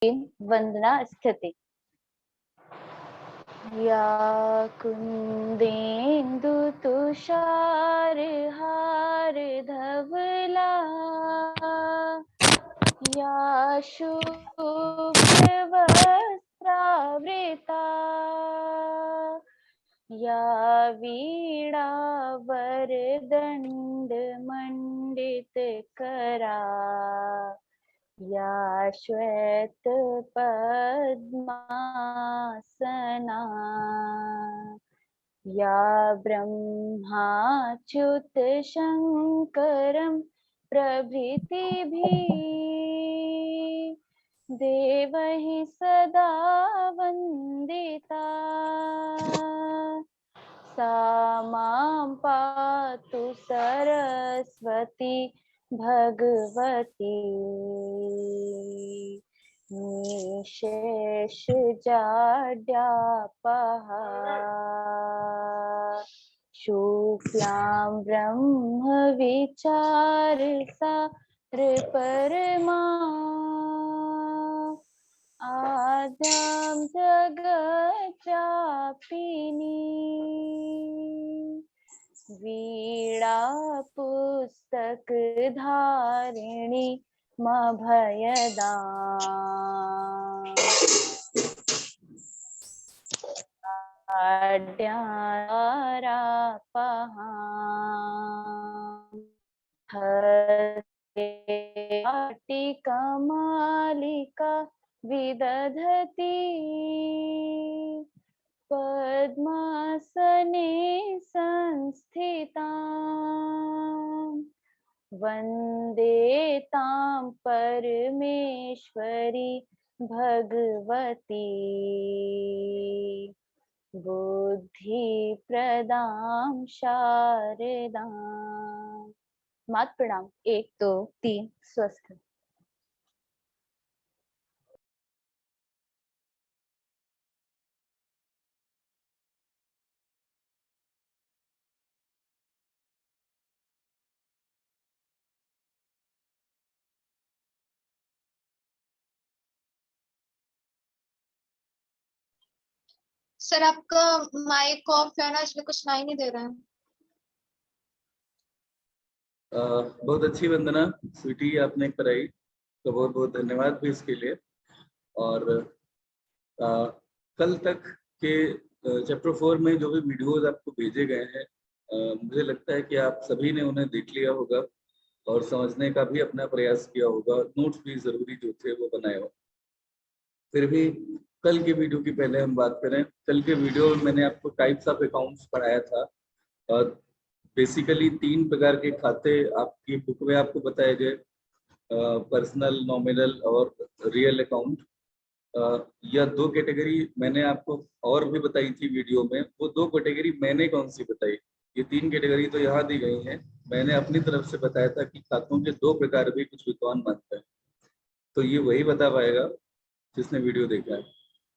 वंदना स्थिति। या कुंदेन्दु तुषार हार धवला, या शुभ्र वस्त्रावृता, या वीणा वरदंड मंडित करा, या श्वेत पद्मासना, या ब्रह्माच्युत शंकरं प्रभृतिभिः देवैः सदा वन्दिता, सा मां पातु सरस्वती भगवती निशेषजाड्यापहा, शुक्लां ब्रह्म विचारसार परमा, आद्यां जगच्चापिनी, वीणा पुस्तक धारिणी मभयदा, आड्यारापहा, हस्ते कमालिका विदधती, पद्मासने संस्थिता, वन्दे तां परमेश्वरी भगवती बुद्धिप्रदां शारदां। मात प्रणाम। 1 2 3 स्वस्थ। सर आपका माइक ऑफ है ना, इसमें कुछ सुनाई नहीं दे रहा है। बहुत अच्छी वंदना स्वीटी आपने कराई, तो बहुत बहुत धन्यवाद भी इसके लिए। और कल तक के चैप्टर 4 में जो भी वीडियोस आपको भेजे गए हैं, मुझे लगता है कि आप सभी ने उन्हें देख लिया होगा और समझने का भी अपना प्रयास किया होगा, नोट्स भी जरूरी जो थे वो बनाए हो। फिर भी कल के वीडियो की पहले हम बात करें। कल के वीडियो में मैंने आपको टाइप्स ऑफ अकाउंट्स पढ़ाया था और बेसिकली 3 प्रकार के खाते आपकी बुक में आपको बताए गए, पर्सनल, नॉमिनल और रियल अकाउंट। यह 2 कैटेगरी मैंने आपको और भी बताई थी वीडियो में, वो 2 कैटेगरी मैंने कौन सी बताई, ये 3 कैटेगरी तो यहाँ दी गई हैं। मैंने अपनी तरफ से बताया था कि खातों के 2 प्रकार भी कुछ विद्वान मानते हैं, तो ये वही बता पाएगा जिसने वीडियो देखा है।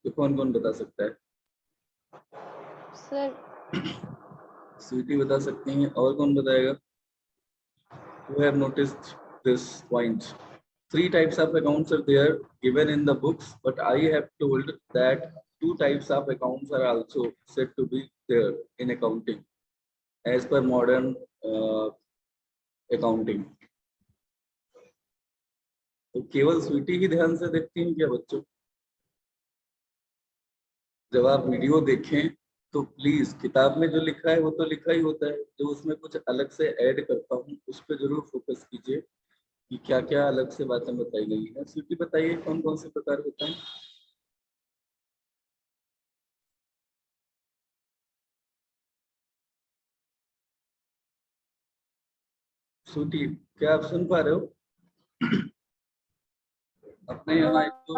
तो कौन कौन बता सकता है? सर स्वीटी बता सकती हैं, और कौन बताएगा? Who have noticed this point? 3 types of accounts are there given in the books, but I have told that 2 types of accounts are also said to be there in accounting as per modern accounting. तो केवल स्वीटी ही ध्यान से देखती हैं क्या बच्चों? जब आप वीडियो देखें तो प्लीज किताब में जो लिखा है वो तो लिखा ही होता है, जो उसमें कुछ अलग से ऐड करता हूँ उस पर जरूर फोकस कीजिए कि क्या क्या अलग से बातें बताई गई हैं। स्वीटी बताइए कौन कौन से प्रकार होते हैं? स्वीटी क्या आप सुन पा रहे हो? अपने यहाँ एक तो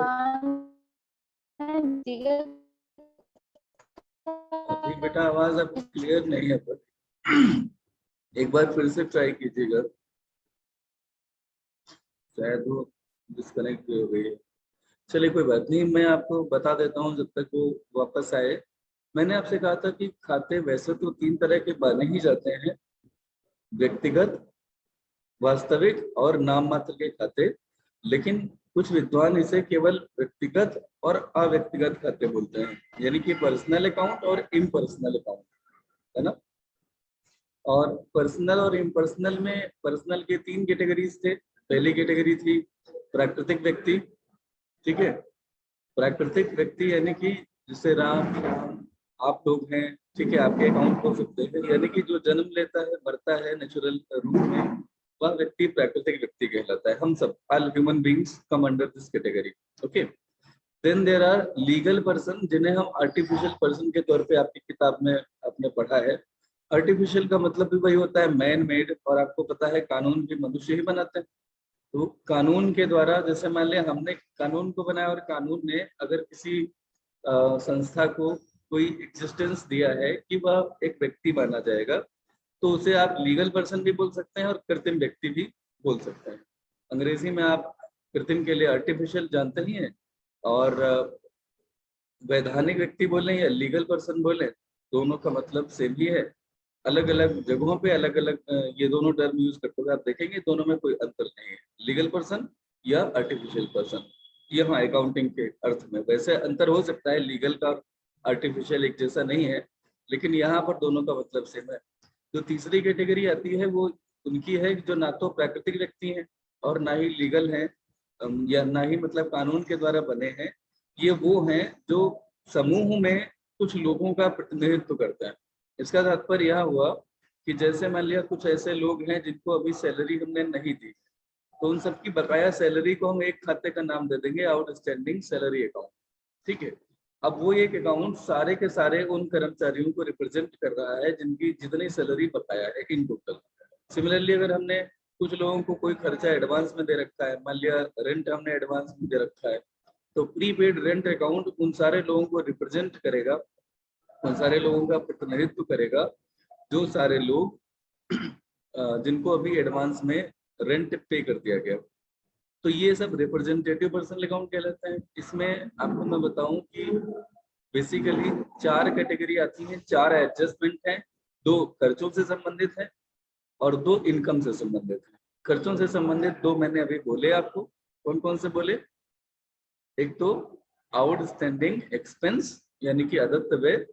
अभी बेटा आवाज आपकी क्लियर नहीं है, पर एक बार फिर से ट्राई कीजिएगा, शायद वो डिस्कनेक्ट हो गई है। चलिए कोई बात नहीं, मैं आपको बता देता हूँ जब तक वो वापस आए। मैंने आपसे कहा था कि खाते वैसे तो 3 तरह के बने ही जाते हैं, व्यक्तिगत, वास्तविक और नाम मात्र के खाते। लेकिन कुछ विद्वान इसे केवल व्यक्तिगत और अव्यक्तिगत खाते बोलते हैं, यानी कि पर्सनल अकाउंट और इम्पर्सनल अकाउंट, है ना। और पर्सनल और इम्पर्सनल में पर्सनल के 3 कैटेगरीज थे। पहली कैटेगरी थी प्राकृतिक व्यक्ति, ठीक है। प्राकृतिक व्यक्ति यानी कि जैसे राम श्याम आप लोग हैं, ठीक है, आपके अकाउंट हो सकते हैं, यानी कि जो जन्म लेता है मरता है नेचुरल रूप में, वह व्यक्ति प्राकृतिक व्यक्ति कहलाता है। हम सब all human beings come under this category, okay. Then there are legal person, जिन्हें हम आर्टिफिशियल पर्सन के तौर पे आपकी किताब में आपने पढ़ा है। आर्टिफिशियल का मतलब भी वही होता है मैन मेड, और आपको पता है कानून भी मनुष्य ही बनाते हैं। तो कानून के द्वारा, जैसे मान लिया हमने कानून को बनाया और कानून ने अगर किसी संस्था को कोई एग्जिस्टेंस दिया है कि वह एक व्यक्ति माना जाएगा, तो उसे आप लीगल पर्सन भी बोल सकते हैं और कृत्रिम व्यक्ति भी बोल सकते हैं। अंग्रेजी में आप कृत्रिम के लिए आर्टिफिशियल जानते ही हैं, और वैधानिक व्यक्ति बोले या लीगल पर्सन बोले, दोनों का मतलब सेम ही है। अलग अलग जगहों पे अलग अलग ये दोनों टर्म यूज करते हुए आप देखेंगे दोनों में कोई अंतर नहीं है, लीगल पर्सन या आर्टिफिशियल पर्सन। यहाँ अकाउंटिंग के अर्थ में वैसे अंतर हो सकता है, लीगल का और आर्टिफिशियल एक जैसा नहीं है, लेकिन यहाँ पर दोनों का मतलब सेम है। जो तीसरी कैटेगरी आती है वो उनकी है जो ना तो प्राकृतिक व्यक्ति हैं और ना ही लीगल हैं, या ना ही मतलब कानून के द्वारा बने हैं। ये वो हैं जो समूह में कुछ लोगों का प्रतिनिधित्व करते हैं। इसका तात्पर्य यह हुआ कि जैसे मान लिया कुछ ऐसे लोग हैं जिनको अभी सैलरी हमने नहीं दी, तो उन सबकी बकाया सैलरी को हम एक खाते का नाम दे देंगे आउटस्टैंडिंग सैलरी अकाउंट, ठीक है। अब वो एक अकाउंट सारे के सारे उन कर्मचारियों को रिप्रेजेंट कर रहा है जिनकी जितनी सैलरी बकाया है इन टोटल। सिमिलरली अगर हमने कुछ लोगों को कोई खर्चा एडवांस में दे रखा है, मान लिया रेंट हमने एडवांस में दे रखा है, तो प्रीपेड रेंट अकाउंट उन सारे लोगों को रिप्रेजेंट करेगा, उन सारे लोगों का प्रतिनिधित्व करेगा जो सारे लोग जिनको अभी एडवांस में रेंट पे कर दिया गया। तो ये सब रिप्रेजेंटेटिव पर्सनल अकाउंट कहलाते हैं। इसमें आपको मैं बताऊं कि बेसिकली 4 कैटेगरी आती हैं, 4 एडजस्टमेंट हैं, 2 खर्चों से संबंधित है और 2 इनकम से संबंधित है। खर्चों से संबंधित 2 मैंने अभी बोले आपको, कौन कौन से बोले। एक तो आउटस्टैंडिंग एक्सपेंस यानी कि अदत्त व्यय,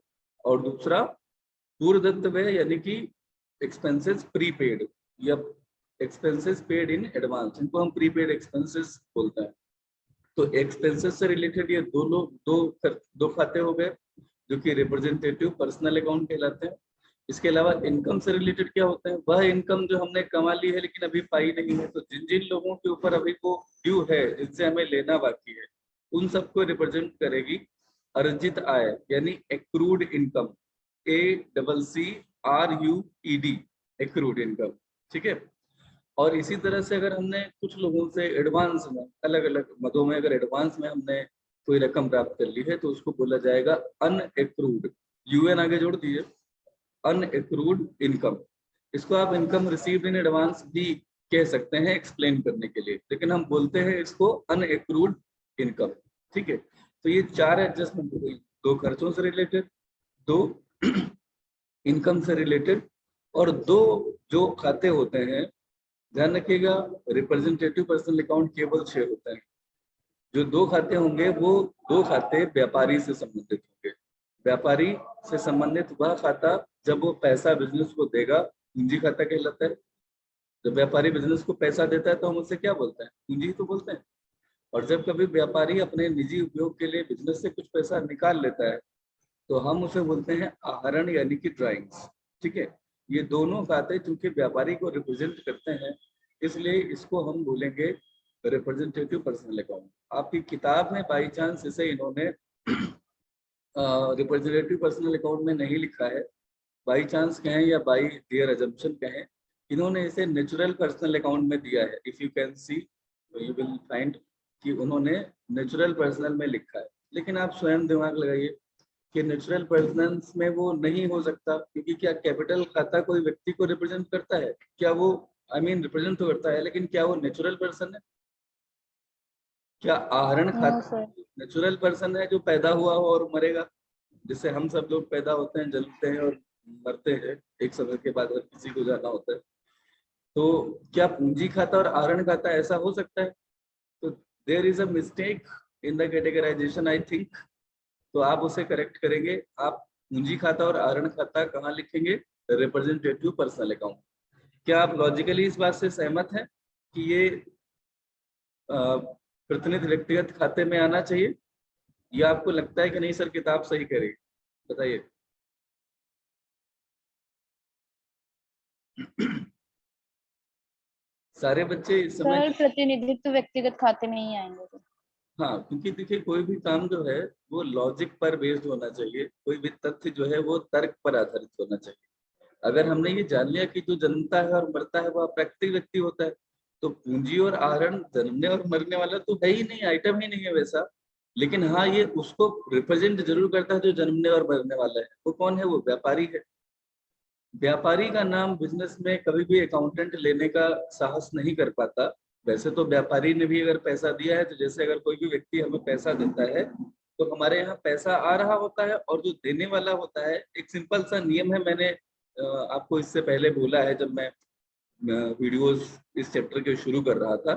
और दूसरा पूर्वदत्त व्यय यानी कि एक्सपेंसेस प्रीपेड या एक्सपेंसेस पेड इन एडवांस, इनको हम प्रीपेड एक्सपेंसेस बोलते हैं। तो एक्सपेंसेस से रिलेटेड ये दो खाते हो गए जो कि रिप्रेजेंटेटिव पर्सनल अकाउंट कहलाते हैं। इसके अलावा इनकम से रिलेटेड क्या होता है, वह इनकम जो हमने कमा ली है लेकिन अभी पाई नहीं है, तो जिन जिन लोगों के ऊपर अभी वो ड्यू है, जिनसे हमें लेना बाकी है, उन सबको रिप्रेजेंट करेगी अर्जित आय यानी accrued income, ACCRUED, accrued income, ठीक है। और इसी तरह से अगर हमने कुछ लोगों से एडवांस में अलग अलग मदों में अगर एडवांस में हमने कोई रकम प्राप्त कर ली है तो उसको बोला जाएगा अनएक्रूड, UN आगे जोड़ दीजिए, अनएक्रूड इनकम। इसको आप इनकम रिसीव्ड इन एडवांस भी कह सकते हैं एक्सप्लेन करने के लिए, लेकिन हम बोलते हैं इसको अनएक्रूड इनकम, ठीक है। तो ये 4 एडजस्टमेंट हो गई, 2 खर्चों से रिलेटेड, 2 इनकम से रिलेटेड, और 2 जो खाते होते हैं, ध्यान रखिएगा रिप्रेजेंटेटिव पर्सनल अकाउंट केवल 6 होते हैं। जो 2 खाते होंगे वो 2 खाते व्यापारी से संबंधित होंगे। व्यापारी से संबंधित वह खाता जब वो पैसा बिजनेस को देगा, पूंजी खाता कहलाता है। जब व्यापारी बिजनेस को पैसा देता है तो हम उसे क्या बोलते हैं, पूंजी तो बोलते हैं। और जब कभी व्यापारी अपने निजी उपयोग के लिए बिजनेस से कुछ पैसा निकाल लेता है तो हम उसे बोलते हैं आहरण यानी कि ड्राइंग्स, ठीक है। ये दोनों खाते चूंकि व्यापारी को रिप्रेजेंट करते हैं, इसलिए इसको हम बोलेंगे रिप्रेजेंटेटिव पर्सनल अकाउंट। आपकी किताब में बाई चांस इसे इन्होंने रिप्रेजेंटेटिव पर्सनल अकाउंट में नहीं लिखा है, बाई चांस कहें या बाई देयर अजम्पशन कहें, इन्होंने इसे नेचुरल पर्सनल अकाउंट में दिया है। If you can see you will find कि उन्होंने नेचुरल पर्सनल में लिखा है, लेकिन आप स्वयं दिमाग लगाइए कि नेचुरल पर्सन में वो नहीं हो सकता, क्योंकि क्या कैपिटल खाता कोई व्यक्ति को रिप्रेजेंट करता है क्या, वो रिप्रेजेंट तो करता है, लेकिन क्या वो नेचुरल पर्सन है? क्या आहरण खाता नेचुरल पर्सन है जो पैदा हुआ हो और मरेगा? जिससे हम सब लोग पैदा होते हैं, जन्मते हैं और मरते हैं एक समय के बाद अगर किसी को जाना होता है। तो क्या पूंजी खाता और आहरण खाता ऐसा हो सकता है? तो there is a mistake in the categorisation I think, तो आप उसे करेक्ट करेंगे। आप पूंजी खाता और आहरण खाता कहाँ लिखेंगे? Representative personal account. क्या आप लॉजिकली इस बात से सहमत हैं कि ये प्रतिनिधि व्यक्तिगत खाते में आना चाहिए, या आपको लगता है कि नहीं सर किताब सही करेगी? बताइए। सारे बच्चे इस समय, सर प्रतिनिधित्व व्यक्तिगत खाते में ही आएंगे तो। हाँ, क्योंकि देखिए कोई भी काम जो है वो लॉजिक पर बेस्ड होना चाहिए, कोई भी तथ्य जो है वो तर्क पर आधारित होना चाहिए। अगर हमने ये जान लिया कि जो जन्मता है और मरता है वह प्राकृतिक व्यक्ति होता है, तो पूंजी और आहरण जन्मने और मरने वाला तो है ही नहीं, आइटम ही नहीं है वैसा। लेकिन हाँ, ये उसको रिप्रेजेंट जरूर करता है जो जन्मने और मरने वाला है। वो कौन है? वो व्यापारी है। व्यापारी का नाम बिजनेस में कभी भी अकाउंटेंट लेने का साहस नहीं कर पाता। वैसे तो व्यापारी ने भी अगर पैसा दिया है, तो जैसे अगर कोई भी व्यक्ति हमें पैसा देता है तो हमारे यहाँ पैसा आ रहा होता है, और जो देने वाला होता है, एक सिंपल सा नियम है, मैंने आपको इससे पहले बोला है जब मैं वीडियोस इस चैप्टर के शुरू कर रहा था।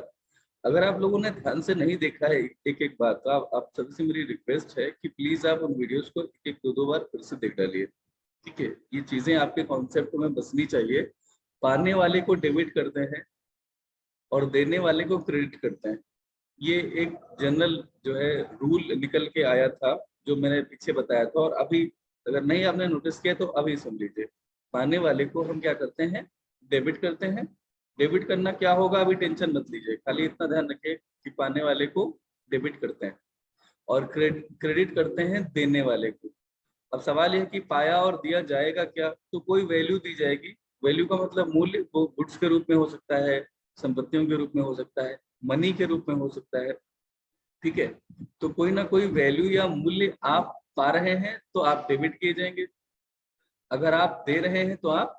अगर आप लोगों ने ध्यान से नहीं देखा है एक एक बात, तो आप सभी से मेरी रिक्वेस्ट है कि प्लीज आप उन वीडियोस को एक एक दो बार फिर से देख डालिए। ठीक है, ये चीजें आपके कॉन्सेप्ट में बसनी चाहिए। पाने वाले को डेबिट करते हैं और देने वाले को क्रेडिट करते हैं। ये एक जनरल जो है रूल निकल के आया था, जो मैंने पीछे बताया था। और अभी अगर नहीं आपने नोटिस किया तो अभी सुन लीजिए। पाने वाले को हम क्या करते हैं? डेबिट करते हैं। डेबिट करना क्या होगा अभी टेंशन मत लीजिए, खाली इतना ध्यान रखिए कि पाने वाले को डेबिट करते हैं और क्रेडिट करते हैं देने वाले को। अब सवाल यह कि पाया और दिया जाएगा क्या? तो कोई वैल्यू दी जाएगी। वैल्यू का मतलब मूल्य, वो गुड्स के रूप में हो सकता है, संपत्तियों के रूप में हो सकता है, मनी के रूप में हो सकता है। ठीक है, तो कोई ना कोई वैल्यू या मूल्य आप पा रहे हैं तो आप डेबिट किए जाएंगे, अगर आप दे रहे हैं तो आप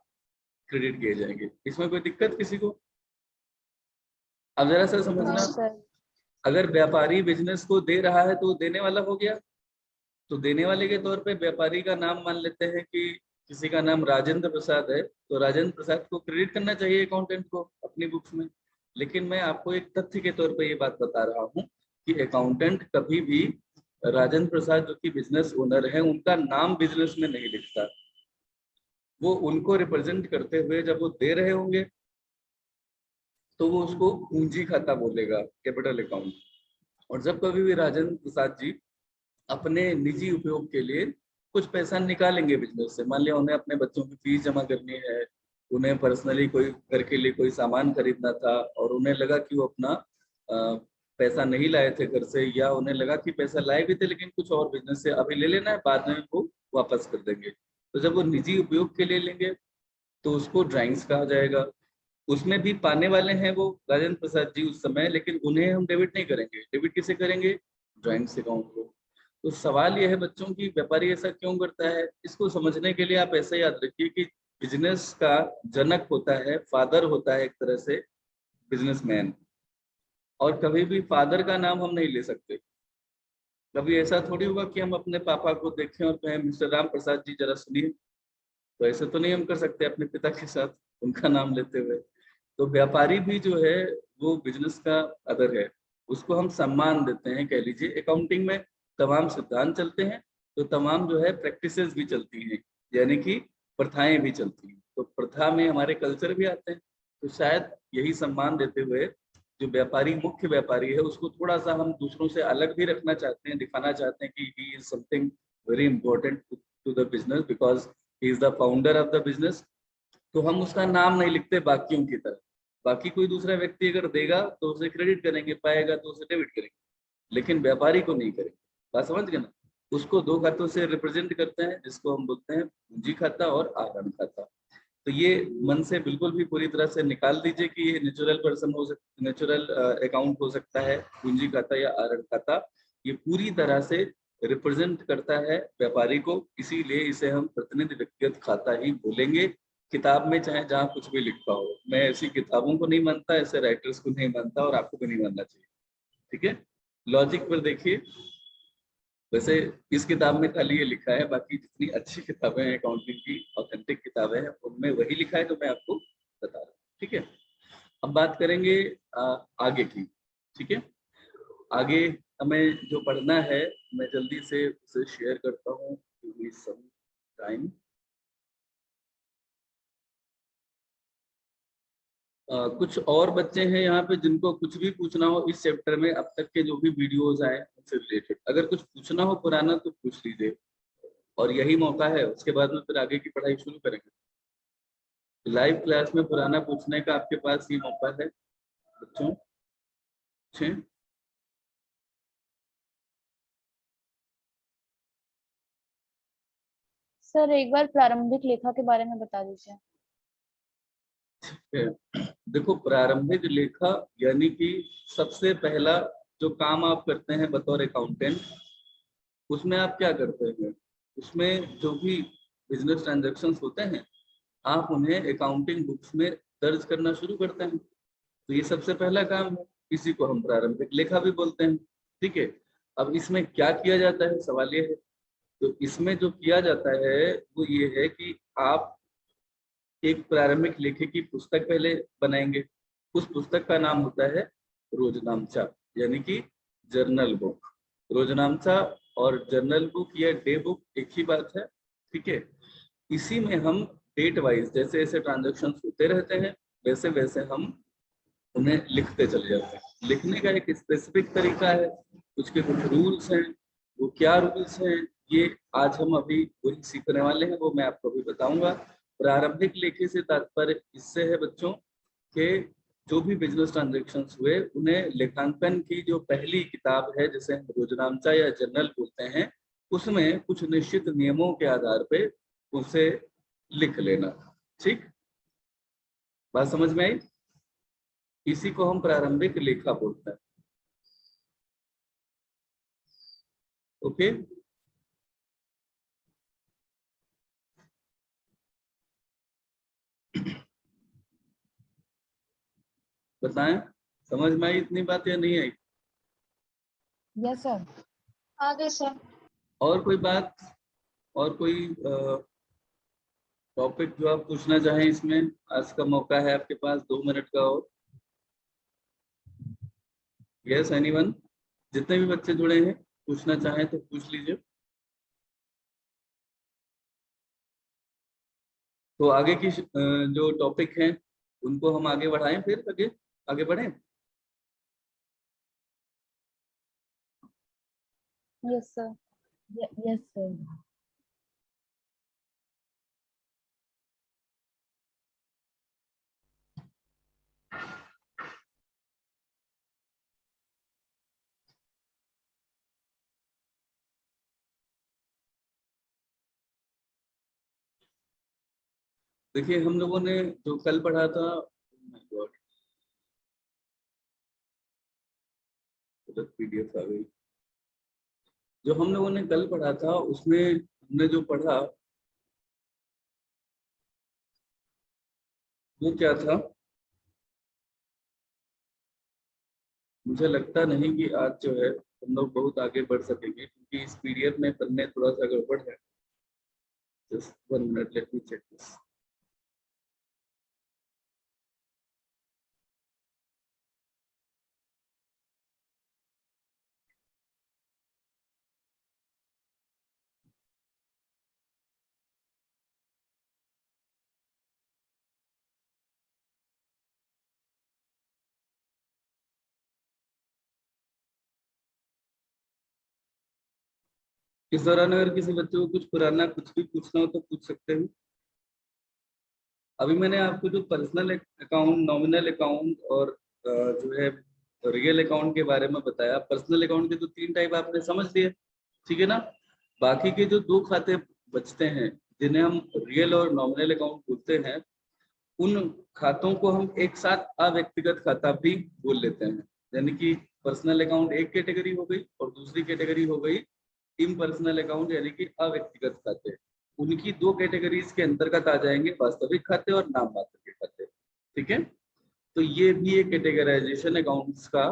क्रेडिट किए जाएंगे। इसमें कोई दिक्कत किसी को? अब जरा सा हाँ समझना, सर। अगर व्यापारी बिजनेस को दे रहा है तो वो देने वाला हो गया। तो देने वाले के तौर पे व्यापारी का नाम मान लेते हैं कि किसी का नाम राजेंद्र प्रसाद है, तो राजेंद्र प्रसाद को क्रेडिट करना चाहिए अकाउंटेंट को अपनी बुक्स में। लेकिन मैं आपको एक तथ्य के तौर पे ये बात बता रहा हूँ कि अकाउंटेंट कभी भी राजेंद्र प्रसाद जो कि बिजनेस ओनर है उनका नाम बिजनेस में नहीं लिखता। वो उनको रिप्रेजेंट करते हुए जब वो दे रहे होंगे तो वो उसको पूंजी खाता बोलेगा, कैपिटल अकाउंट। और जब कभी भी राजेंद्र प्रसाद जी अपने निजी उपयोग के लिए कुछ पैसा निकालेंगे बिजनेस से, मान लिया उन्हें अपने बच्चों की फीस जमा करनी है, उन्हें पर्सनली कोई घर के लिए कोई सामान खरीदना था और उन्हें लगा कि वो अपना पैसा नहीं लाए थे घर से, या उन्हें लगा कि पैसा लाए भी थे लेकिन कुछ और बिजनेस से अभी ले लेना है, बाद में वो वापस कर देंगे। तो जब वो निजी उपयोग के लिए लेंगे तो उसको ड्राइंग्स कहा जाएगा। उसमें भी पाने वाले हैं वो राजेंद्र प्रसाद जी उस समय, लेकिन उन्हें हम डेबिट नहीं करेंगे। डेबिट किसे करेंगे? ड्राइंग्स अकाउंट को। तो सवाल यह है बच्चों की, व्यापारी ऐसा क्यों करता है? इसको समझने के लिए आप ऐसा याद रखिए कि बिजनेस का जनक होता है, फादर होता है एक तरह से बिजनेसमैन, और कभी भी फादर का नाम हम नहीं ले सकते। कभी ऐसा थोड़ी होगा कि हम अपने पापा को देखें और कहें मिस्टर राम प्रसाद जी जरा सुनिए, तो ऐसे तो नहीं हम कर सकते अपने पिता के साथ उनका नाम लेते हुए। तो व्यापारी भी जो है वो बिजनेस का अदर है, उसको हम सम्मान देते हैं। कह लीजिए अकाउंटिंग में तमाम सिद्धांत चलते हैं, तो तमाम जो है प्रैक्टिसेस भी चलती हैं, यानी कि प्रथाएं भी चलती हैं। तो प्रथा में हमारे कल्चर भी आते हैं। तो शायद यही सम्मान देते हुए जो व्यापारी, मुख्य व्यापारी है, उसको थोड़ा सा हम दूसरों से अलग भी रखना चाहते हैं, दिखाना चाहते हैं कि he is something very important to the business because he is the founder of the business. तो हम उसका नाम नहीं लिखते बाकियों की तरह। बाकी कोई दूसरा व्यक्ति अगर देगा तो उसे क्रेडिट करेंगे, पाएगा तो उसे डेबिट करेंगे, लेकिन व्यापारी को नहीं करेंगे। बात समझ गए ना? उसको दो खातों से रिप्रेजेंट करते हैं, जिसको हम बोलते हैं पूंजी खाता और आहरण खाता। तो ये मन से बिल्कुल भी पूरी तरह से निकाल दीजिए कि ये नेचुरल पर्सन हो सकता, नेचुरल अकाउंट हो सकता है पूंजी खाता या आहरण खाता। ये पूरी तरह से रिप्रेजेंट करता है व्यापारी को, इसीलिए इसे हम प्रतिनिधि व्यक्तिगत खाता ही बोलेंगे। किताब में चाहे जहाँ कुछ भी लिखा हो, मैं ऐसी किताबों को नहीं मानता, ऐसे राइटर्स को नहीं मानता, और आपको भी नहीं मानना चाहिए। ठीक है, लॉजिक पर देखिए। वैसे इस किताब में खाली ये लिखा है, बाकी जितनी अच्छी किताबें हैं अकाउंटिंग की, ऑथेंटिक किताबें हैं, उनमें वही लिखा है जो मैं आपको बता रहा हूँ। ठीक है, अब बात करेंगे आगे की। ठीक है, आगे हमें जो पढ़ना है मैं जल्दी से उसे शेयर करता हूँ, सम टाइम। कुछ और बच्चे हैं यहाँ पे जिनको कुछ भी पूछना हो इस चैप्टर में, अब तक के जो भी वीडियोस आए उनसे रिलेटेड अगर कुछ पूछना हो पुराना तो पूछ लीजिए, और यही मौका है, उसके बाद में फिर आगे की पढ़ाई शुरू करेंगे। लाइव क्लास में पुराना पूछने का आपके पास ये मौका है बच्चों। सर एक बार प्रारंभिक लेखा के बारे में बता दीजिए। देखो, प्रारंभिक लेखा यानी कि सबसे पहला जो काम आप करते हैं बतौर अकाउंटेंट, उसमें आप क्या करते हैं, उसमें जो भी बिजनेस ट्रांजैक्शंस होते हैं आप उन्हें अकाउंटिंग बुक्स में दर्ज करना शुरू करते हैं। तो ये सबसे पहला काम है, इसी को हम प्रारंभिक लेखा भी बोलते हैं। ठीक है, अब इसमें क्या किया जाता है, सवाल ये है। तो इसमें जो किया जाता है वो ये है कि आप एक प्रारंभिक लेखे की पुस्तक पहले बनाएंगे। उस पुस्तक का नाम होता है रोजनामचा, यानी कि जर्नल बुक। रोजनामचा और जर्नल बुक या डे बुक एक ही बात है। ठीक है, इसी में हम डेट वाइज जैसे जैसे ट्रांजेक्शन होते रहते हैं वैसे वैसे हम उन्हें लिखते चले जाते हैं। लिखने का एक स्पेसिफिक तरीका है, उसके कुछ रूल्स हैं। वो क्या रूल्स हैं ये आज हम अभी वही सीखने वाले हैं, वो मैं आपको अभी बताऊंगा। प्रारंभिक लेखे से तात्पर्य इससे है बच्चों कि जो भी बिजनेस ट्रांजेक्शन्स हुए उन्हें लेखांकन की जो पहली किताब है जिसे हम रोजनामचा या जर्नल बोलते हैं, उसमें कुछ निश्चित नियमों के आधार पे उसे लिख लेना। ठीक, बात समझ में आई? इसी को हम प्रारंभिक लेखा बोलते हैं। ओके, बताएं समझ में आई इतनी बात या नहीं आई? Yes sir. आगे सर। और कोई बात, और कोई टॉपिक जो आप पूछना चाहें इसमें? आज का मौका है आपके पास 2 मिनट का। और यस एनीवन, जितने भी बच्चे जुड़े हैं पूछना चाहें तो पूछ लीजिए। तो आगे की जो टॉपिक हैं उनको हम आगे बढ़ाएं, फिर आगे आगे बढ़ें। Yes sir. Yes sir. देखिए, हम लोगों ने जो कल पढ़ा था, पीडीएफ आ गई। जो हम लोगों ने कल पढ़ा था उसमें हमने जो पढ़ा वो क्या था, मुझे लगता नहीं कि आज जो है हम लोग बहुत आगे बढ़ सकेंगे, क्योंकि इस पीडीएफ में पढ़ने थोड़ा सा गड़बड़ है। Just 1 minute, let me check this. इस दौरान अगर किसी बच्चे को कुछ पुराना कुछ भी पूछना हो तो पूछ सकते हैं। अभी मैंने आपको जो पर्सनल अकाउंट, नॉमिनल अकाउंट और जो है रियल अकाउंट के बारे में बताया। पर्सनल अकाउंट के तो 3 टाइप आपने समझ लिए, ठीक है ना। बाकी के जो 2 खाते बचते हैं जिन्हें हम रियल और नॉमिनल अकाउंट बोलते हैं, उन खातों को हम एक साथ अव्यक्तिगत खाता भी बोल लेते हैं। यानी कि पर्सनल अकाउंट एक कैटेगरी हो गई और दूसरी कैटेगरी हो गई इम्पर्सनल अकाउंट, यानी कि अव्यक्तिगत खाते। उनकी 2 कैटेगरीज के अंतर्गत आ जाएंगे वास्तविक खाते और नाम मात्र के खाते। ठीक है, तो ये भी एक कैटेगराइजेशन अकाउंट्स का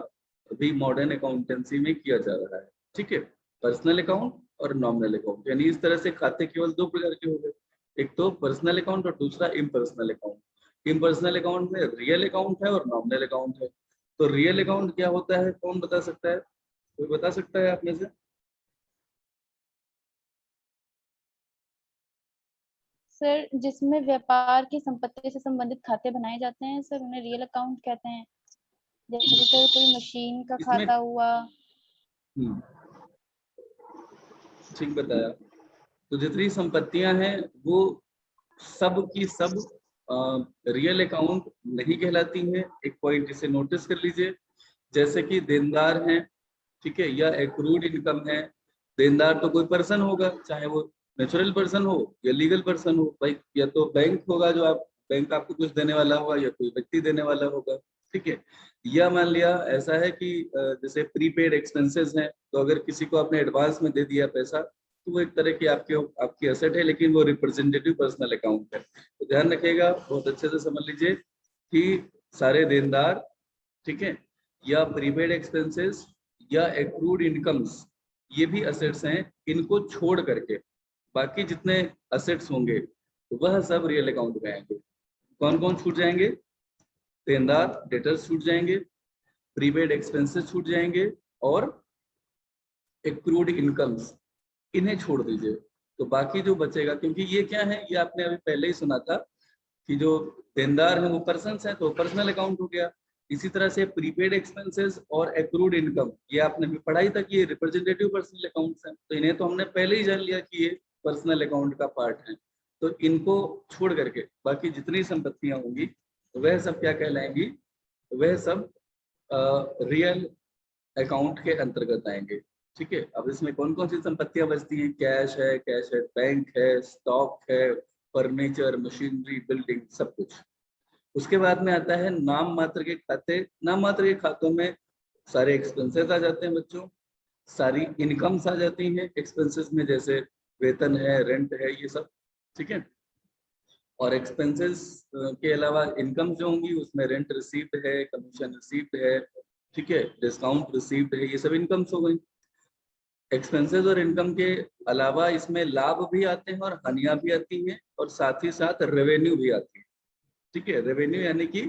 अभी मॉडर्न अकाउंटेंसी में किया जा रहा है। ठीक है, पर्सनल अकाउंट और नॉमिनल अकाउंट, यानी इस तरह से खाते केवल 2 प्रकार के हो गए, एक तो पर्सनल अकाउंट और दूसरा इम्पर्सनल अकाउंट। इम्पर्सनल अकाउंट में रियल अकाउंट है और नॉमिनल अकाउंट है। तो रियल अकाउंट क्या होता है, कौन बता सकता है? कोई बता सकता है आप में से? सर जिसमें व्यापार की संपत्ति से संबंधित खाते बनाए जाते हैं सर, उन्हें रियल अकाउंट कहते हैं। जैसे सर कोई मशीन का इसमें खाता हुआ। ठीक बताया। तो जितनी संपत्तियां हैं वो सब की सब रियल अकाउंट नहीं कहलाती हैं। एक पॉइंट इसे नोटिस कर लीजिए। जैसे कि देनदार हैं, ठीक है, या एक्रूड इनकम है। देनदार तो कोई पर्सन होगा, चाहे वो नेचुरल पर्सन हो या लीगल पर्सन हो भाई, या तो बैंक होगा जो आप बैंक आपको कुछ देने वाला होगा, या कोई व्यक्ति देने वाला होगा, ठीक है। या मान लिया ऐसा है कि जैसे प्रीपेड एक्सपेंसेस हैं, तो अगर किसी को आपने एडवांस में दे दिया पैसा, तो वो एक तरह की आपकी एसेट है, लेकिन वो रिप्रेजेंटेटिव पर्सनल अकाउंट है। तो ध्यान रखिएगा, बहुत अच्छे से समझ लीजिए कि सारे देनदार, ठीक है, या प्रीपेड एक्सपेंसेस या एक्रूड इनकम्स, ये भी असेट्स हैं। इनको छोड़ करके बाकी जितने असेट्स होंगे वह सब रियल अकाउंट में आएंगे। कौन कौन छूट जाएंगे? देनदार, डेटर्स छूट जाएंगे, प्रीपेड एक्सपेंसेस छूट जाएंगे, और एक्रूड इनकम्स, इन्हें छोड़ दीजिए। तो बाकी जो बचेगा, क्योंकि ये क्या है, ये आपने अभी पहले ही सुना था कि जो देनदार है वो पर्सन है, तो पर्सनल अकाउंट हो गया। इसी तरह से प्रीपेड एक्सपेंसेस और एक्रूड इनकम, ये आपने भी पढ़ाई था कि ये रिप्रेजेंटेटिव पर्सनल अकाउंट्स हैं, तो इन्हें तो हमने पहले ही जान लिया कि ये पर्सनल अकाउंट का पार्ट है। तो इनको छोड़ करके बाकी जितनी संपत्तियां होंगी वह सब क्या कहलाएंगी? वह सब रियल अकाउंट के अंतर्गत आएंगे, ठीक है। अब इसमें कौन कौन सी संपत्तियां बचती हैं? कैश है, बैंक है, स्टॉक है, फर्नीचर, मशीनरी, बिल्डिंग, सब कुछ। उसके बाद में आता है नाम मात्र के खाते। नाम मात्र के खातों में सारे एक्सपेंसेस आ जाते हैं बच्चों, सारी इनकम्स आ जाती हैं एक्सपेंसेस में, जैसे वेतन है, रेंट है, ये सब, ठीक है। और एक्सपेंसेस के अलावा इनकम जो होंगी उसमें रेंट रिसीव्ड है, कमीशन रिसीव्ड है, ठीक है, डिस्काउंट रिसीव्ड है, ये सब इनकम्स हो गई। एक्सपेंसेस और इनकम के अलावा इसमें लाभ भी आते हैं और हानियां भी आती हैं, और साथ ही साथ रेवेन्यू भी आती है, ठीक है। रेवेन्यू यानी कि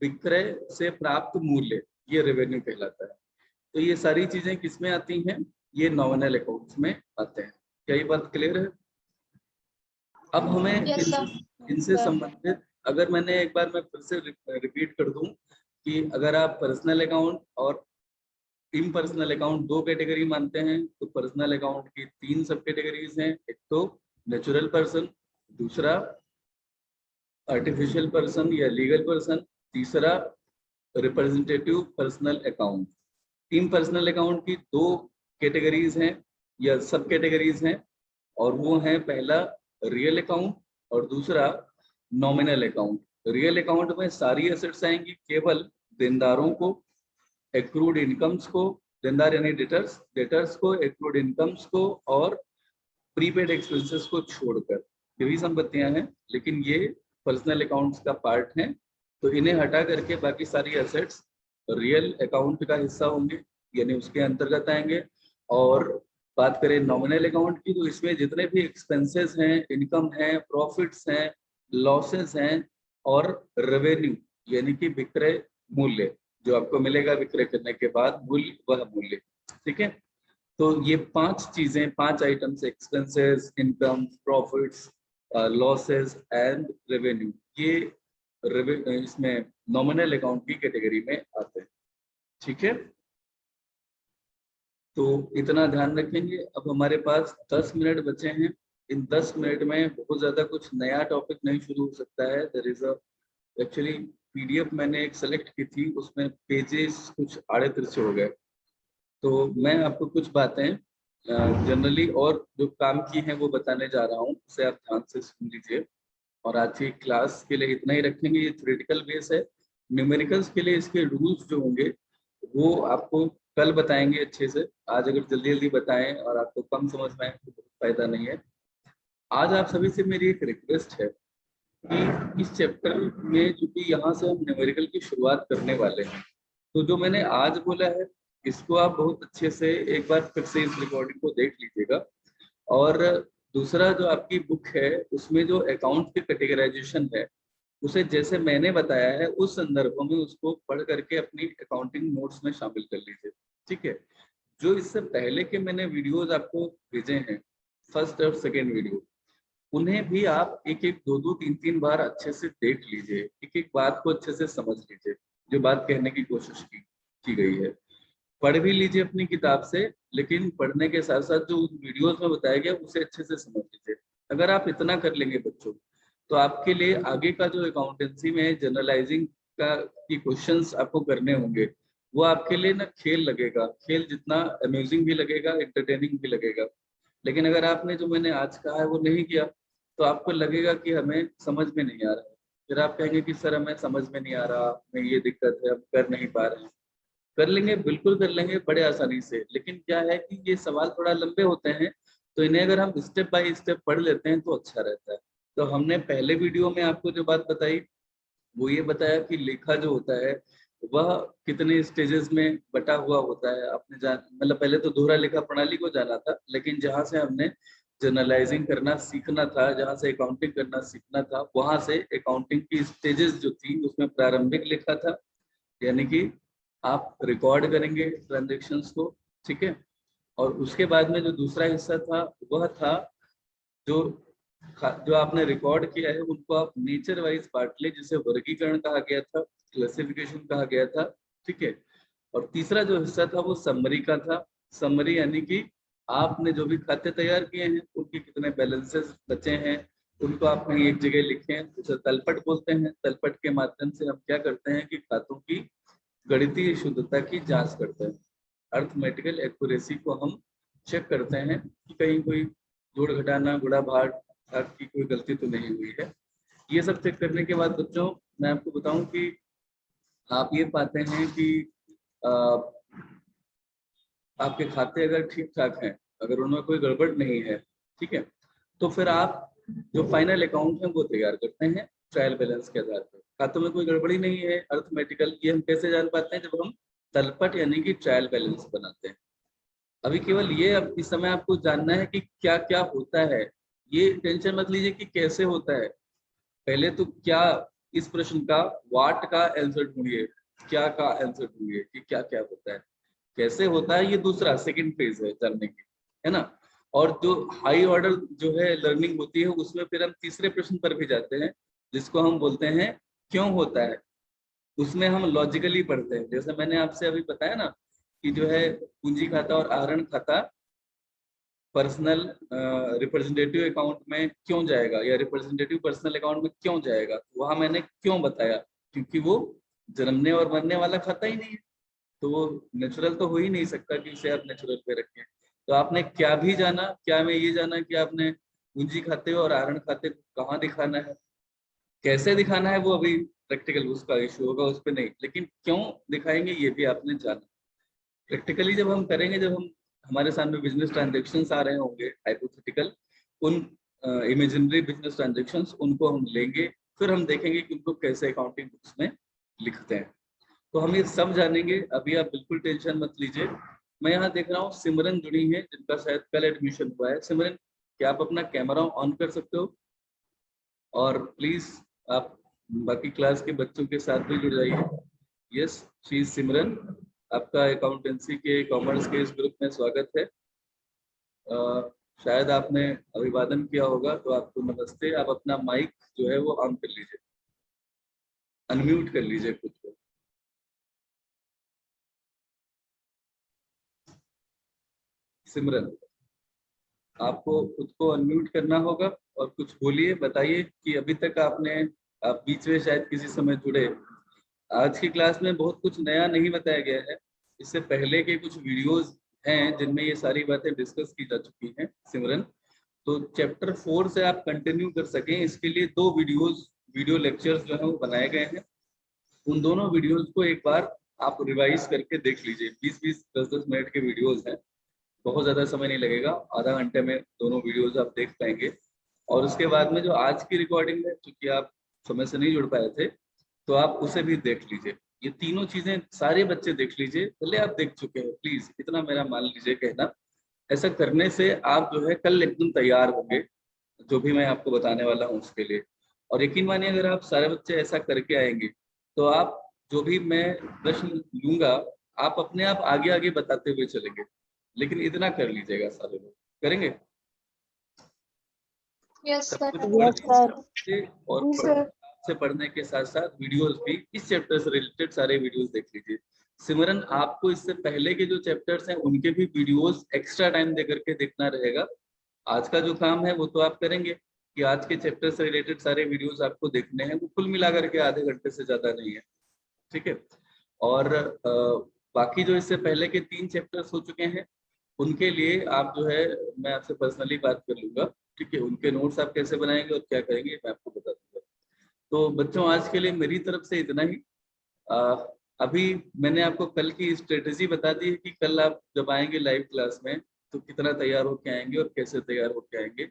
विक्रय से प्राप्त मूल्य, ये रेवेन्यू कहलाता है। तो ये सारी चीजें किसमें आती हैं? ये नॉमिनल अकाउंट्स में आते हैं। क्या ये बात क्लियर है? अब हमें यस सर। इनसे सर संबंधित, अगर मैंने एक बार मैं फिर से रिपीट कर दूं कि अगर आप पर्सनल अकाउंट और इम्पर्सनल अकाउंट दो कैटेगरी मानते हैं, तो पर्सनल अकाउंट की 3 सब कैटेगरीज हैं। एक तो नेचुरल पर्सन, दूसरा आर्टिफिशियल पर्सन या लीगल पर्सन, तीसरा रिप्रेजेंटेटिव पर्सनल अकाउंट। तीन पर्सनल अकाउंट की 2 कैटेगरीज हैं या सब कैटेगरीज हैं, और वो है पहला रियल अकाउंट और दूसरा नॉमिनल अकाउंट। रियल अकाउंट में सारी एसेट्स आएंगी, केवल देनदारों को, एक्रूड इनकम्स को, देनदार यानी डेटर्स को, एक्रूड इनकम्स को और प्रीपेड एक्सपेंसेस को छोड़कर यही संपत्तियां हैं, लेकिन ये पर्सनल अकाउंट्स का पार्ट हैं। तो इन्हें हटा करके बाकी सारी एसेट्स रियल अकाउंट का हिस्सा होंगे, यानी उसके अंतर्गत आएंगे। और बात करें नॉमिनल अकाउंट की, तो इसमें जितने भी एक्सपेंसेस हैं, इनकम है, प्रॉफिट्स हैं, लॉसेस हैं और रेवेन्यू यानी कि विक्रय मूल्य, जो आपको मिलेगा विक्रय करने के बाद मूल्य, वह मूल्य, ठीक है। तो ये 5 चीजें, 5 items, expenses, income, profits, losses and revenue, ये इसमें नॉमिनल अकाउंट की कैटेगरी में आते हैं, ठीक है। तो इतना ध्यान रखेंगे। अब हमारे पास 10 मिनट बचे हैं। इन 10 मिनट में बहुत ज्यादा कुछ नया टॉपिक नहीं शुरू हो सकता है। देयर इज एक्चुअली पीडीएफ मैंने एक सेलेक्ट की थी, उसमें पेजेस कुछ आड़े तिरछे हो गए, तो मैं आपको कुछ बातें जनरली और जो काम की हैं वो बताने जा रहा हूँ, उसे आप ध्यान से सुन लीजिए। और आज की क्लास के लिए इतना ही रखेंगे। ये थ्योरेटिकल बेस है। न्यूमेरिकल्स के लिए इसके रूल्स जो होंगे वो आपको कल बताएंगे अच्छे से। आज अगर जल्दी जल्दी बताएं और आपको कम समझ में आए तो बहुत फायदा नहीं है। आज आप सभी से मेरी एक रिक्वेस्ट है कि इस चैप्टर में, चूंकि यहाँ से हम न्यूमेरिकल की शुरुआत करने वाले हैं, तो जो मैंने आज बोला है इसको आप बहुत अच्छे से एक बार फिर से इस रिकॉर्डिंग को देख लीजिएगा। और दूसरा, जो आपकी बुक है उसमें जो अकाउंट की कैटेगराइजेशन है, उसे जैसे मैंने बताया है उस संदर्भ में उसको पढ़ करके अपनी अकाउंटिंग नोट्स में शामिल कर लीजिए, ठीक है। जो इससे पहले के मैंने वीडियोस आपको भेजे हैं, फर्स्ट और सेकेंड वीडियो, उन्हें भी आप एक एक दो दो तीन तीन बार अच्छे से देख लीजिए, एक एक बात को अच्छे से समझ लीजिए, जो बात कहने की कोशिश की गई है। पढ़ भी लीजिए अपनी किताब से, लेकिन पढ़ने के साथ साथ जो वीडियोस में बताया गया उसे अच्छे से समझ लीजिए। अगर आप इतना कर लेंगे बच्चों, तो आपके लिए आगे का जो अकाउंटेंसी में जनरलाइजिंग का की क्वेश्चंस आपको करने होंगे, वो आपके लिए ना खेल लगेगा। खेल जितना अम्यूजिंग भी लगेगा, एंटरटेनिंग भी लगेगा। लेकिन अगर आपने जो मैंने आज कहा है वो नहीं किया, तो आपको लगेगा कि हमें समझ में नहीं आ रहा है। फिर आप कहेंगे कि सर हमें समझ में नहीं आ रहा, हमें ये दिक्कत है, हम कर नहीं पा रहे हैं। कर लेंगे, बिल्कुल कर लेंगे बड़े आसानी से। लेकिन क्या है कि ये सवाल थोड़ा लंबे होते हैं, तो इन्हें अगर हम स्टेप बाय स्टेप पढ़ लेते हैं तो अच्छा रहता है। तो हमने पहले वीडियो में आपको जो बात बताई, वो ये बताया कि लेखा जो होता है वह कितने स्टेजेस में बटा हुआ होता है। आपने जान मतलब पहले तो दोहरा लेखा प्रणाली को जाना था, लेकिन जहाँ से हमने जर्नलाइजिंग करना सीखना था, जहाँ से अकाउंटिंग करना सीखना था, वहां से अकाउंटिंग की स्टेजेस जो थी उसमें प्रारंभिक लेखा था, यानी कि आप रिकॉर्ड करेंगे ट्रांजेक्शन्स को, ठीक है। और उसके बाद में जो दूसरा हिस्सा था वह था जो जो आपने रिकॉर्ड किया है उनको आप नेचर वाइज बांट ले, जिसे वर्गीकरण कहा गया था, क्लासिफिकेशन कहा गया था, ठीक है। और तीसरा जो हिस्सा था वो समरी का था। समरी यानी कि आपने जो भी खाते तैयार किए हैं उनके कितने बैलेंसेस बचे हैं, उनको आपने एक जगह लिखे हैं, उसे तलपट बोलते हैं। तलपट के माध्यम से हम क्या करते हैं कि खातों की गणितीय शुद्धता की जांच करते हैं, अर्थमेटिकल एक्यूरेसी को हम चेक करते हैं कि कहीं कोई जोड़ घटाना गुणा भाग की कोई गलती तो नहीं हुई है। ये सब चेक करने के बाद बच्चों मैं आपको बताऊं कि आप ये पाते हैं कि आपके खाते अगर ठीक ठाक हैं, अगर उनमें कोई गड़बड़ नहीं है, ठीक है, तो फिर आप जो फाइनल अकाउंट है वो तैयार करते हैं ट्रायल बैलेंस के आधार पर। खातों में कोई गड़बड़ी नहीं है, अर्थमेटिकल, ये हम कैसे जान पाते हैं? जब हम तलपट यानी कि ट्रायल बैलेंस बनाते हैं। अभी केवल ये अब इस समय आपको जानना है कि क्या क्या होता है, ये टेंशन मत लीजिए कि कैसे होता है। पहले तो क्या, इस प्रश्न का व्हाट का आंसर ढूंढिए, क्या का आंसर ढूंढिए कि क्या क्या होता है, कैसे होता है, ये दूसरा सेकंड फेज है जानने की, है ना। और जो हाई ऑर्डर जो है लर्निंग होती है, उसमें फिर हम तीसरे प्रश्न पर भी जाते हैं, जिसको हम बोलते हैं क्यों होता है। उसमें हम लॉजिकली पढ़ते हैं। जैसे मैंने आपसे अभी बताया ना कि जो है पूंजी खाता और आहरण खाता पर्सनल रिप्रेजेंटेटिव अकाउंट में क्यों जाएगा, या रिप्रेजेंटेटिव पर्सनल अकाउंट में क्यों जाएगा, वहां मैंने क्यों बताया, क्योंकि वो जन्मने और मरने वाला खाता ही नहीं है, तो वो नेचुरल तो हो ही नहीं सकता कि उसे आप नेचुरल पे रखें। तो आपने क्या भी जाना, क्या में ये जाना कि आपने पूंजी खाते और आहरण खाते को कहाँ दिखाना है, कैसे दिखाना है वो अभी प्रैक्टिकल उसका इशू होगा, उस पर नहीं, लेकिन क्यों दिखाएंगे ये भी आपने जाना। प्रैक्टिकली जब हम करेंगे, जब हम हमारे सामने बिजनेस ट्रांजेक्शन्स आ रहे होंगे हाइपोथेटिकल, उन इमेजिनरी बिजनेस ट्रांजेक्शन्स, उनको हम लेंगे, फिर हम देखेंगे कि उनको कैसे अकाउंटिंग बुक्स में लिखते हैं। तो हम ये सब जानेंगे। अभी आप बिल्कुल टेंशन मत लीजिए। मैं यहाँ देख रहा हूँ सिमरन जुड़ी है, जिनका शायद कल एडमिशन हुआ है। सिमरन, क्या आप अपना कैमरा ऑन कर सकते हो? और प्लीज आप बाकी क्लास के बच्चों के साथ भी जुड़ जाइए। यस, शी इज सिमरन। आपका अकाउंटेंसी के कॉमर्स के इस ग्रुप में स्वागत है। शायद आपने अभिवादन किया होगा, तो आपको नमस्ते। आप अपना माइक जो है वो ऑन कर लीजिए, अनम्यूट कर लीजिए खुद को। सिमरन, आपको खुद को अनम्यूट करना होगा और कुछ बोलिए, बताइए कि अभी तक आप बीच में शायद किसी समय जुड़े। आज की क्लास में बहुत कुछ नया नहीं बताया गया है, इससे पहले के कुछ वीडियोस हैं जिनमें ये सारी बातें डिस्कस की जा चुकी हैं सिमरन। तो चैप्टर 4 से आप कंटिन्यू कर सकें, इसके लिए 2 वीडियो लेक्चर्स जो है वो बनाए गए हैं। उन दोनों वीडियोस को एक बार आप रिवाइज करके देख लीजिए। 20-20, 10-10 मिनट के वीडियोस हैं, बहुत ज्यादा समय नहीं लगेगा, आधा घंटे में दोनों वीडियोस आप देख पाएंगे। और उसके बाद में जो आज की रिकॉर्डिंग है, क्योंकि आप समय से नहीं जुड़ पाए थे, तो आप उसे भी देख लीजिए। ये तीनों चीजें सारे बच्चे देख लीजिए, भले आप देख चुके हैं, प्लीज इतना मेरा मान लीजिए कहना। ऐसा करने से आप जो है कल एकदम तैयार होंगे, जो भी मैं आपको बताने वाला हूँ उसके लिए। और यकीन मानिए, अगर आप सारे बच्चे ऐसा करके आएंगे, तो आप जो भी मैं प्रश्न लूंगा, आप अपने आप आगे आगे बताते हुए चलेंगे। लेकिन इतना कर लीजिएगा सारे लोग, करेंगे? यस सब सर। कुछ पढ़ लीजिए और जी सर। से पढ़ने के साथ साथ वीडियोस भी इस चैप्टर से रिलेटेड सारे वीडियोस देख लीजिए। सिमरन, आपको इससे पहले के जो चैप्टर्स हैं उनके भी वीडियोस एक्स्ट्रा टाइम दे करके देखना रहेगा। आज का जो काम है वो तो आप करेंगे कि आज के चैप्टर से रिलेटेड सारे वीडियोस आपको देखने हैं, वो कुल मिला करके आधे घंटे से ज्यादा नहीं है, ठीक है। और बाकी जो इससे पहले के 3 चैप्टर्स हो चुके हैं उनके लिए आप जो है मैं आपसे पर्सनली बात कर लूंगा, ठीक है। उनके नोट्स आप कैसे बनाएंगे और क्या करेंगे मैं आपको बता दूंगा। तो बच्चों आज के लिए मेरी तरफ से इतना ही। अभी मैंने आपको कल की स्ट्रेटेजी बता दी है कि कल आप जब आएंगे लाइव क्लास में तो कितना तैयार होके आएंगे और कैसे तैयार होके आएंगे,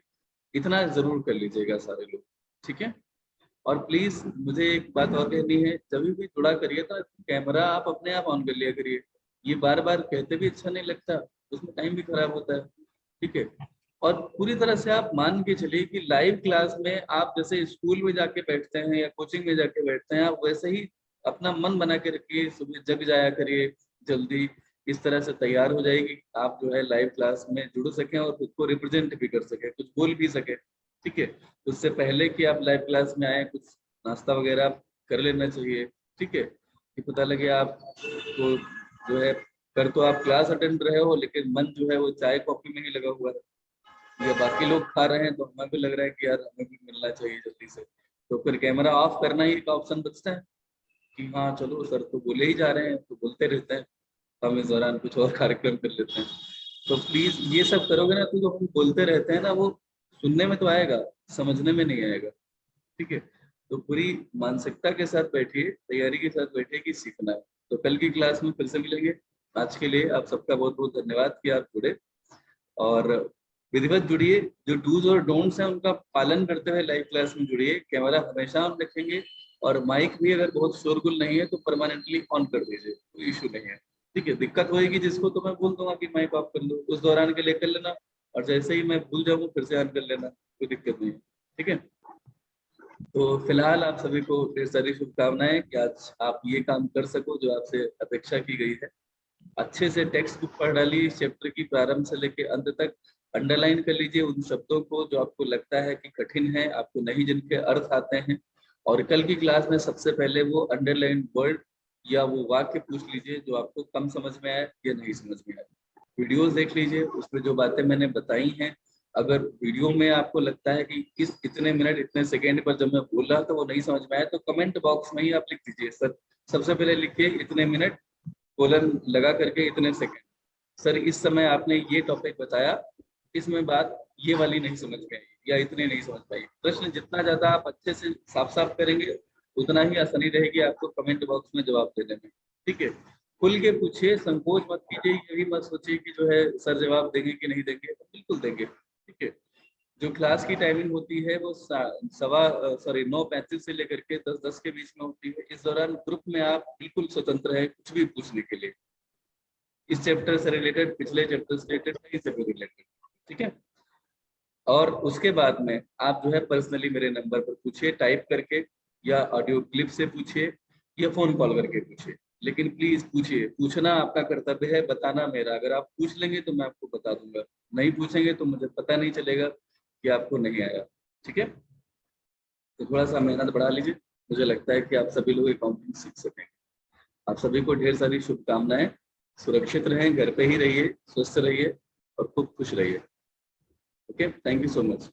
इतना जरूर कर लीजिएगा सारे लोग, ठीक है। और प्लीज मुझे एक बात और कहनी है, जब भी जुड़ा करिए तो कैमरा आप अपने आप ऑन कर लिया करिए। ये बार बार कहते भी अच्छा नहीं लगता, उसमें टाइम भी खराब होता है, ठीक है। और पूरी तरह से आप मान के चलिए कि लाइव क्लास में आप जैसे स्कूल में जाके बैठते हैं या कोचिंग में जाके बैठते हैं, आप वैसे ही अपना मन बना के रखिए, सुबह जग जाया करिए जल्दी, इस तरह से तैयार हो जाएगी आप जो है लाइव क्लास में जुड़ सकें और खुद को रिप्रेजेंट भी कर सकें, कुछ बोल भी सके, ठीक है। उससे पहले कि आप लाइव क्लास में आए कुछ नाश्ता वगैरह कर लेना चाहिए, ठीक है, कि पता लगे आप तो जो है कर तो आप क्लास अटेंड रहे हो लेकिन मन जो है वो चाय कॉफी में ही लगा हुआ है, या बाकी लोग खा रहे हैं तो हमें भी लग रहा है कि यार हमें भी मिलना चाहिए जल्दी से, तो फिर कैमरा ऑफ करना ही का ऑप्शन बचता है कि हाँ चलो सर तो बोले ही जा रहे हैं तो बोलते रहते हैं, हम इस दौरान कुछ और कार्यक्रम कर लेते हैं। तो प्लीज ये सब करोगे ना तो जो हम बोलते रहते हैं ना वो सुनने में तो आएगा, समझने में नहीं आएगा, ठीक है। तो पूरी मानसिकता के साथ बैठिए, तैयारी के साथ बैठिए कि सीखना है। तो कल की क्लास में फिर से मिलेंगे। आज के लिए आप सबका बहुत बहुत धन्यवाद कि आप जुड़े और विधिवत जुड़िए, जो डूज और डोंट्स हैं उनका पालन करते हुए लाइव क्लास में जुड़िए। कैमरा हमेशा ऑन रखेंगे और माइक भी अगर बहुत शोरगुल नहीं है तो परमानेंटली ऑन कर दीजिए, कोई इशू नहीं है, ठीक है। दिक्कत होगी जिसको तो मैं बोल दूंगा कि माइक ऑफ कर लो, उस दौरान के लिए कर लेना, और जैसे ही मैं भूल जाऊँ फिर से ऑन कर लेना, कोई दिक्कत नहीं, ठीक है। तो फिलहाल आप सभी को ढेर सारी शुभकामनाएं कि आज आप ये काम कर सको जो आपसे अपेक्षा की गई है। अच्छे से टेक्स्ट बुक पढ़ डालिए इस चैप्टर की, प्रारंभ से लेकर अंत तक। अंडरलाइन कर लीजिए उन शब्दों को जो आपको लगता है कि कठिन है, आपको नहीं जिनके अर्थ आते हैं, और कल की क्लास में सबसे पहले वो अंडरलाइन वर्ड या वो वाक्य पूछ लीजिए जो आपको कम समझ में आए या नहीं समझ में आए। वीडियोस देख लीजिए, उसमें जो बातें मैंने बताई हैं, अगर वीडियो में आपको लगता है कि किस इतने मिनट इतने सेकेंड पर जब मैं बोल रहा था वो नहीं समझ में आया तो कमेंट बॉक्स में ही आप लिख दीजिए, सर सबसे पहले लिखिए इतने मिनट कोलन लगा करके इतने सेकेंड, सर इस समय आपने ये टॉपिक बताया, इसमें बात ये वाली नहीं समझ में आई या इतने नहीं समझ पाई। प्रश्न जितना ज्यादा आप अच्छे से साफ साफ करेंगे उतना ही आसानी रहेगी आपको कमेंट बॉक्स में जवाब देने में, ठीक है। खुल के पूछिए, संकोच मत कीजिए, यही मत सोचिए कि जो है सर जवाब देंगे कि नहीं देंगे, बिल्कुल देंगे, ठीक है। जो क्लास की टाइमिंग होती है वो 9:35 से लेकर के 10:10 के बीच में होती है। इस दौरान ग्रुप में आप बिल्कुल स्वतंत्र है कुछ भी पूछने के लिए, इस चैप्टर से रिलेटेड, पिछले चैप्टर से रिलेटेड, कहीं से भी रिलेटेड, ठीक है। और उसके बाद में आप जो है पर्सनली मेरे नंबर पर पूछिए टाइप करके, या ऑडियो क्लिप से पूछिए, या फोन कॉल करके पूछिए, लेकिन प्लीज पूछिए। पूछना आपका कर्तव्य है, बताना मेरा। अगर आप पूछ लेंगे तो मैं आपको बता दूंगा, नहीं पूछेंगे तो मुझे पता नहीं चलेगा कि आपको नहीं आया, ठीक है। तो थोड़ा सा मेहनत बढ़ा लीजिए, मुझे लगता है कि आप सभी लोग अकाउंटिंग सीख सकेंगे। आप सभी को ढेर सारी शुभकामनाएं। सुरक्षित रहें, घर पे ही रहिए, स्वस्थ रहिए और खूब खुश रहिए। Okay, thank you so much.